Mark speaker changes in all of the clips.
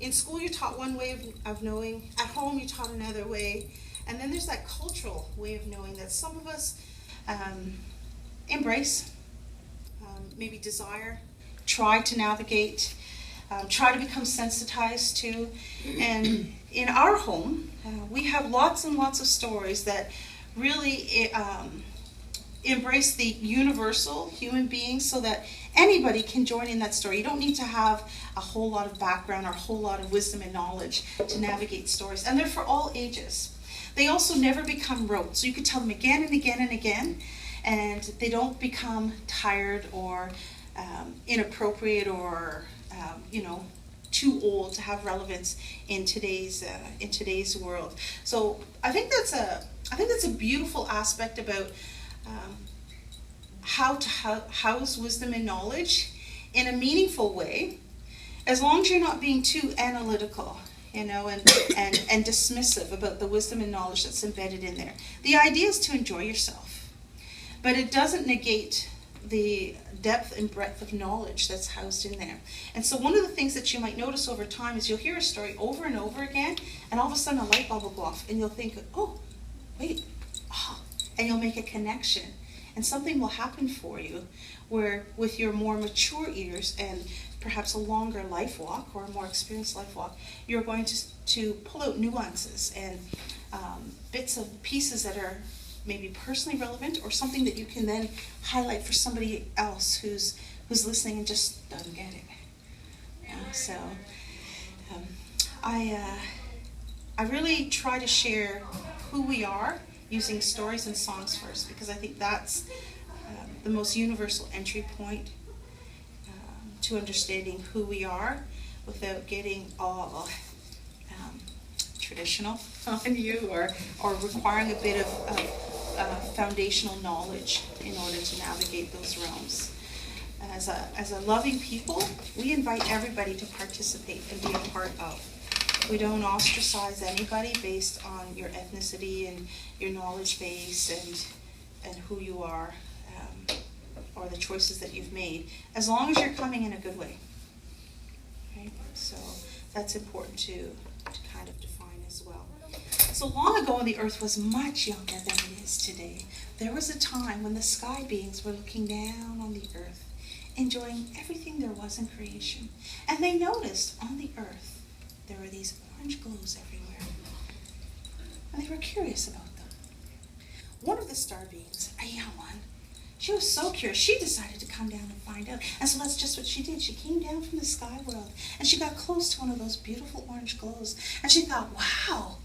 Speaker 1: in school you're taught one way of knowing, at home you're taught another way, and then there's that cultural way of knowing that some of us embrace, maybe desire, try to navigate, try to become sensitized to. And in our home, we have lots and lots of stories that really embrace the universal human being so that anybody can join in that story. You don't need to have a whole lot of background or a whole lot of wisdom and knowledge to navigate stories. And they're for all ages. They also never become rote. So you could tell them again and again and again, and they don't become tired or inappropriate or too old to have relevance in today's world. So I think that's a beautiful aspect about how to house wisdom and knowledge in a meaningful way, as long as you're not being too analytical, and dismissive about the wisdom and knowledge that's embedded in there. The idea is to enjoy yourself, but it doesn't negate the depth and breadth of knowledge that's housed in there. And so one of the things that you might notice over time is you'll hear a story over and over again, and all of a sudden a light bulb will go off, and you'll think, oh, wait, and you'll make a connection. And something will happen for you where with your more mature ears and perhaps a longer life walk or a more experienced life walk, you're going to pull out nuances and bits of pieces that are maybe personally relevant or something that you can then highlight for somebody else who's listening and just doesn't get it. So I really try to share who we are using stories and songs first, because I think that's the most universal entry point to understanding who we are without getting all traditional on you or requiring a bit of foundational knowledge in order to navigate those realms. As a loving people, we invite everybody to participate and be a part of. We don't ostracize anybody based on your ethnicity and your knowledge base and who you are, or the choices that you've made, as long as you're coming in a good way. Okay? So that's important to kind of define as well. So long ago when the earth was much younger than it is today, there was a time when the sky beings were looking down on the earth, enjoying everything there was in creation. And they noticed on the earth there were these orange glows everywhere. And they were curious about them. One of the star beings, a young one, she was so curious, she decided to come down and find out. And so that's just what she did. She came down from the sky world, and she got close to one of those beautiful orange glows. And she thought, wow,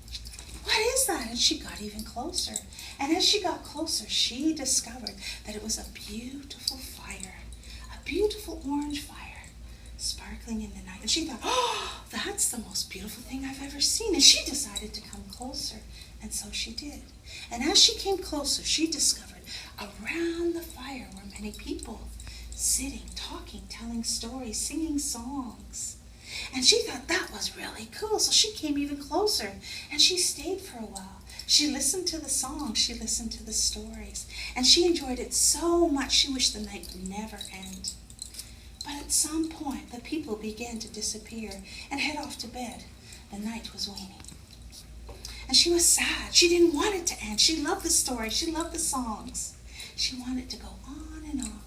Speaker 1: what is that? And she got even closer. And as she got closer, she discovered that it was a beautiful fire, a beautiful orange fire, sparkling in the night. And she thought, oh, that's the most beautiful thing I've ever seen. And she decided to come closer. And so she did. And as she came closer, she discovered around the fire were many people sitting, talking, telling stories, singing songs. And she thought that was really cool. So she came even closer and she stayed for a while. She listened to the songs, she listened to the stories, and she enjoyed it so much she wished the night would never end. But at some point, the people began to disappear and head off to bed. The night was waning. And she was sad. She didn't want it to end. She loved the story. She loved the songs. She wanted to go on and on.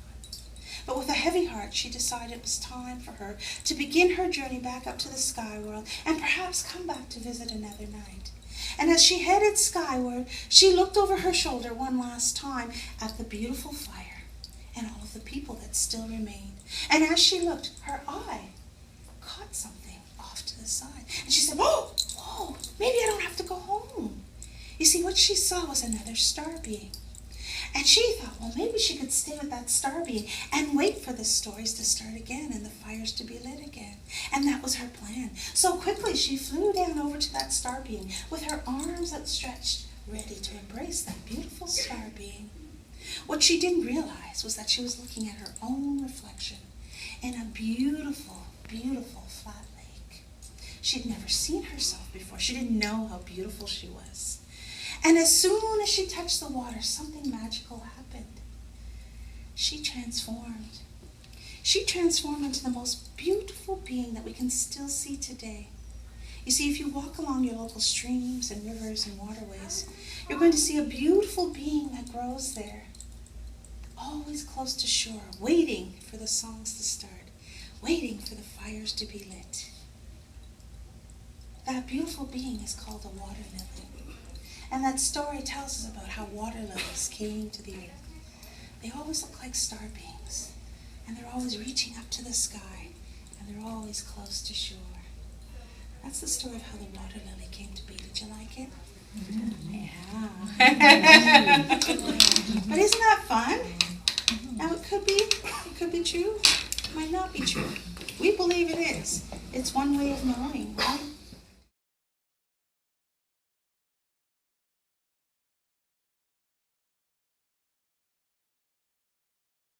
Speaker 1: But with a heavy heart, she decided it was time for her to begin her journey back up to the sky world and perhaps come back to visit another night. And as she headed skyward, she looked over her shoulder one last time at the beautiful fire and all of the people that still remained. And as she looked, her eye caught something off to the side. And she said, oh, maybe I don't have to go home. You see, what she saw was another star being. And she thought, well, maybe she could stay with that star being and wait for the stories to start again and the fires to be lit again. And that was her plan. So quickly she flew down over to that star being with her arms outstretched, ready to embrace that beautiful star being. What she didn't realize was that she was looking at her own reflection in a beautiful, beautiful flat lake. She'd never seen herself before. She didn't know how beautiful she was. And as soon as she touched the water, something magical happened. She transformed. She transformed into the most beautiful being that we can still see today. You see, if you walk along your local streams and rivers and waterways, you're going to see a beautiful being that grows there, always close to shore, waiting for the songs to start, waiting for the fires to be lit. That beautiful being is called a water lily. And that story tells us about how water lilies came to the earth. They always look like star beings, and they're always reaching up to the sky, and they're always close to shore. That's the story of how the water lily came to be. Did you like it? Yeah. But isn't that fun? Now it could be true, it might not be true. We believe it is. It's one way of knowing, right?